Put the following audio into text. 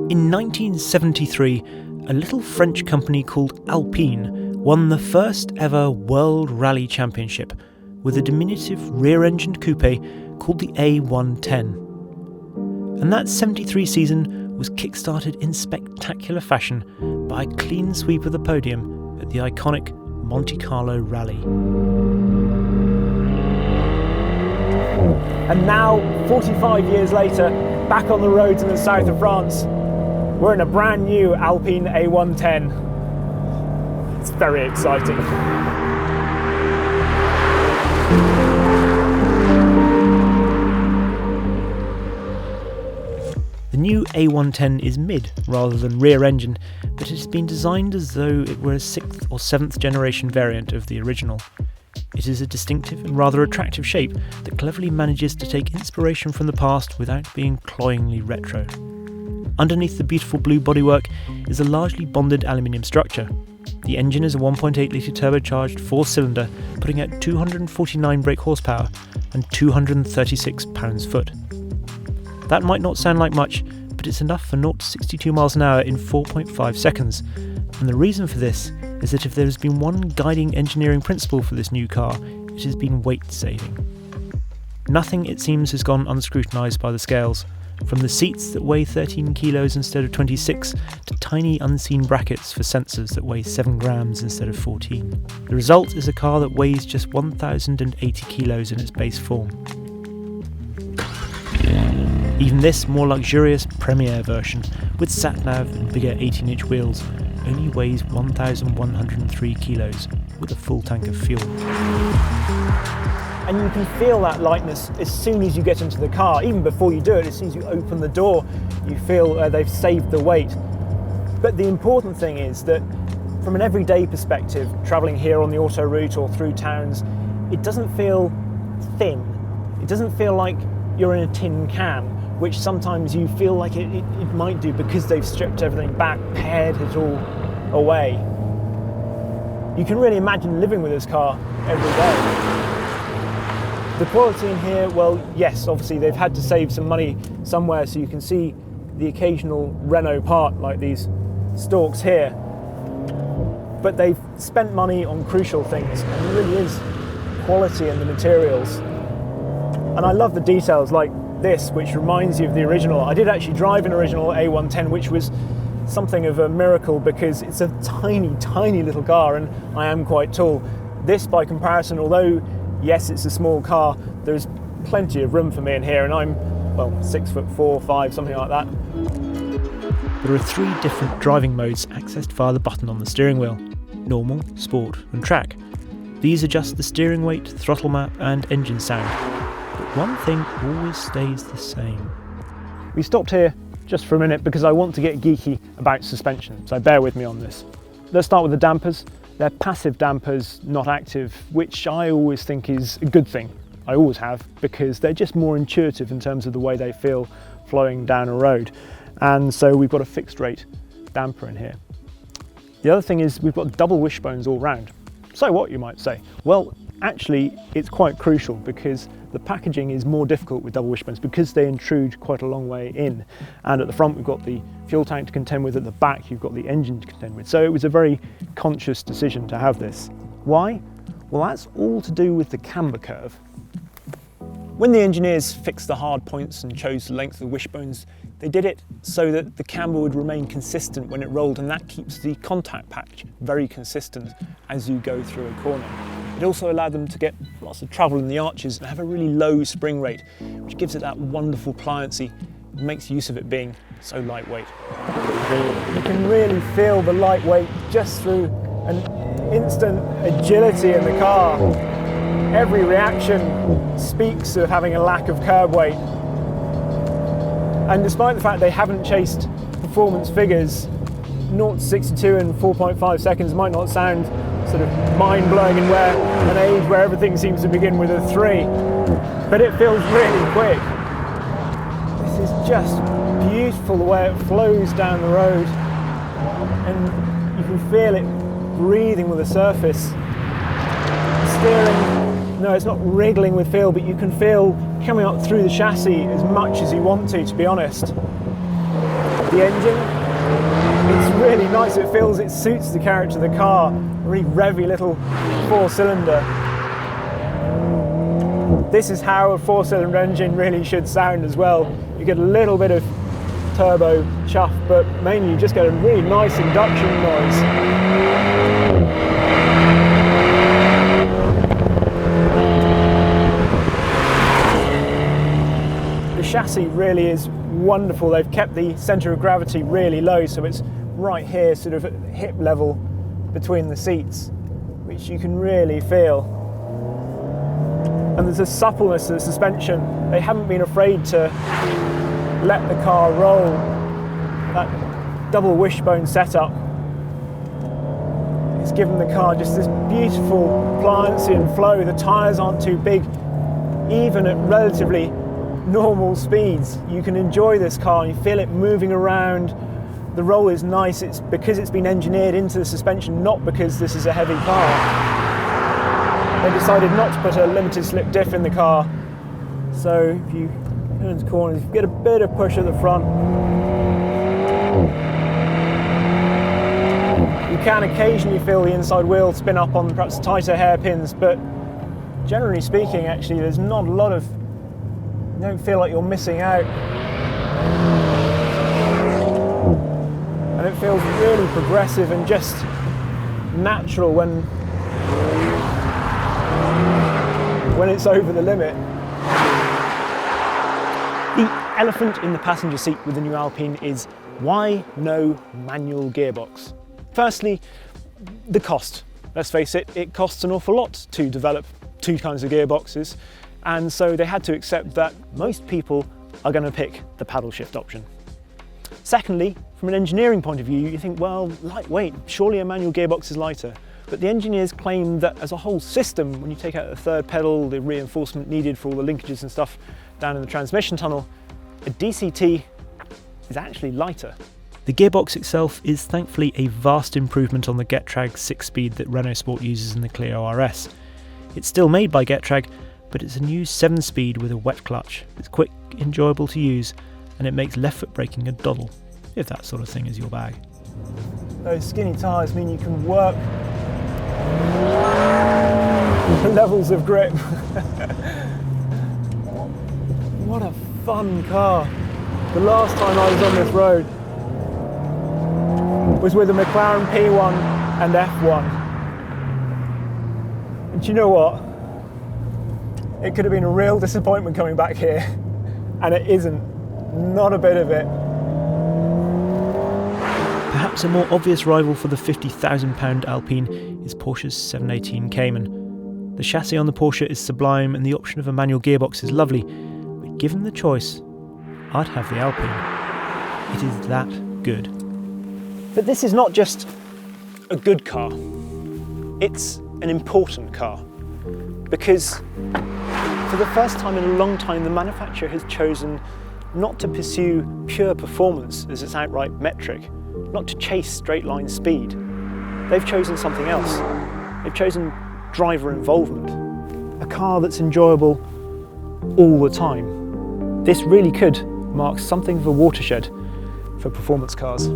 In 1973, a little French company called Alpine won the first ever World Rally Championship with a diminutive rear-engined coupe called the A110. And that 73 season was kick-started in spectacular fashion by a clean sweep of the podium at the iconic Monte Carlo Rally. And now, 45 years later, back on the roads in the south of France, we're in a brand new Alpine A110. It's very exciting. The new A110 is mid rather than rear engine, but it has been designed as though it were a 6th or 7th generation variant of the original. It is a distinctive and rather attractive shape that cleverly manages to take inspiration from the past without being cloyingly retro. Underneath the beautiful blue bodywork is a largely bonded aluminium structure. The engine is a 1.8 litre turbocharged 4-cylinder, putting out 249 brake horsepower and 236 pounds-foot. That might not sound like much, but it's enough for 0 to 62 miles an hour in 4.5 seconds. And the reason for this is that if there has been one guiding engineering principle for this new car, it has been weight saving. Nothing, it seems, has gone unscrutinised by the scales, from the seats that weigh 13 kilos instead of 26 to tiny unseen brackets for sensors that weigh 7 grams instead of 14. The result is a car that weighs just 1,080 kilos in its base form. Even this more luxurious Premier version, with sat-nav and bigger 18-inch wheels, only weighs 1,103 kilos with a full tank of fuel. And you can feel that lightness as soon as you get into the car. Even before you do it, as soon as you open the door, you feel they've saved the weight. But the important thing is that from an everyday perspective, travelling here on the autoroute or through towns, it doesn't feel thin. It doesn't feel like you're in a tin can, which sometimes you feel like it might do because they've stripped everything back, pared it all away. You can really imagine living with this car every day. The quality in here, well, yes, obviously they've had to save some money somewhere, so you can see the occasional Renault part like these stalks here. But they've spent money on crucial things, and it really is quality in the materials. And I love the details like this, which reminds you of the original. I did actually drive an original A110, which was something of a miracle because it's a tiny, tiny little car, and I am quite tall. This, by comparison, although yes, it's a small car, there's plenty of room for me in here, and I'm, well, 6'4", 5", something like that. There are 3 different driving modes accessed via the button on the steering wheel: normal, sport and track. These adjust the steering weight, throttle map and engine sound. But one thing always stays the same. We stopped here just for a minute because I want to get geeky about suspension, so bear with me on this. Let's start with the dampers. They're passive dampers, not active, which I always think is a good thing. I always have, because they're just more intuitive in terms of the way they feel flowing down a road. And so we've got a fixed rate damper in here. The other thing is we've got double wishbones all round. So what, you might say? Well, actually, it's quite crucial because the packaging is more difficult with double wishbones because they intrude quite a long way in. And at the front, we've got the fuel tank to contend with. At the back, you've got the engine to contend with. So it was a very conscious decision to have this. Why? Well, that's all to do with the camber curve. When the engineers fixed the hard points and chose the length of the wishbones, they did it so that the camber would remain consistent when it rolled, and that keeps the contact patch very consistent as you go through a corner. It also allowed them to get lots of travel in the arches and have a really low spring rate, which gives it that wonderful pliancy and makes use of it being so lightweight. You can really feel the lightweight just through an instant agility in the car. Every reaction speaks of having a lack of curb weight. And despite the fact they haven't chased performance figures, 0 to 62 in 4.5 seconds might not sound sort of mind-blowing in an age where everything seems to begin with a 3, but it feels really quick. This is just beautiful the way it flows down the road, and you can feel it breathing with the surface. Steering, no, it's not wriggling with feel, but you can feel coming up through the chassis as much as you want to be honest. of the engine. It's really nice, it feels it suits the character of the car. A really revvy little 4-cylinder. This is how a 4-cylinder engine really should sound as well. You get a little bit of turbo chuff, but mainly you just get a really nice induction noise. The chassis really is wonderful. They've kept the centre of gravity really low, so it's right here, sort of at hip level between the seats, which you can really feel. And there's a suppleness to the suspension. They haven't been afraid to let the car roll. That double wishbone setup has given the car just this beautiful pliancy and flow. The tyres aren't too big, even at relatively normal speeds. You can enjoy this car and you feel it moving around. The roll is nice. It's because it's been engineered into the suspension, not because this is a heavy car. They decided not to put a limited slip diff in the car. So if you turn into corners, you get a bit of push at the front. You can occasionally feel the inside wheel spin up on perhaps tighter hairpins, but generally speaking, actually, there's not a lot of, you don't feel like you're missing out. And it feels really progressive and just natural when it's over the limit. The elephant in the passenger seat with the new Alpine is why no manual gearbox? Firstly, the cost. Let's face it, it costs an awful lot to develop two kinds of gearboxes, and so they had to accept that most people are going to pick the paddle shift option. Secondly, from an engineering point of view, you think, well, lightweight, surely a manual gearbox is lighter. But the engineers claim that as a whole system, when you take out the third pedal, the reinforcement needed for all the linkages and stuff down in the transmission tunnel, a DCT is actually lighter. The gearbox itself is thankfully a vast improvement on the Getrag 6-speed that Renault Sport uses in the Clio RS. It's still made by Getrag, but it's a new 7-speed with a wet clutch. It's quick, enjoyable to use, and it makes left foot braking a doddle, if that sort of thing is your bag. Those skinny tyres mean you can work levels of grip. What a fun car. The last time I was on this road was with a McLaren P1 and F1. And do you know what? It could have been a real disappointment coming back here, and it isn't. Not a bit of it. Perhaps a more obvious rival for the £50,000 Alpine is Porsche's 718 Cayman. The chassis on the Porsche is sublime and the option of a manual gearbox is lovely, but given the choice, I'd have the Alpine. It is that good. But this is not just a good car, it's an important car. Because for the first time in a long time, the manufacturer has chosen not to pursue pure performance as its outright metric, not to chase straight line speed. They've chosen something else. They've chosen driver involvement. A car that's enjoyable all the time. This really could mark something of a watershed for performance cars.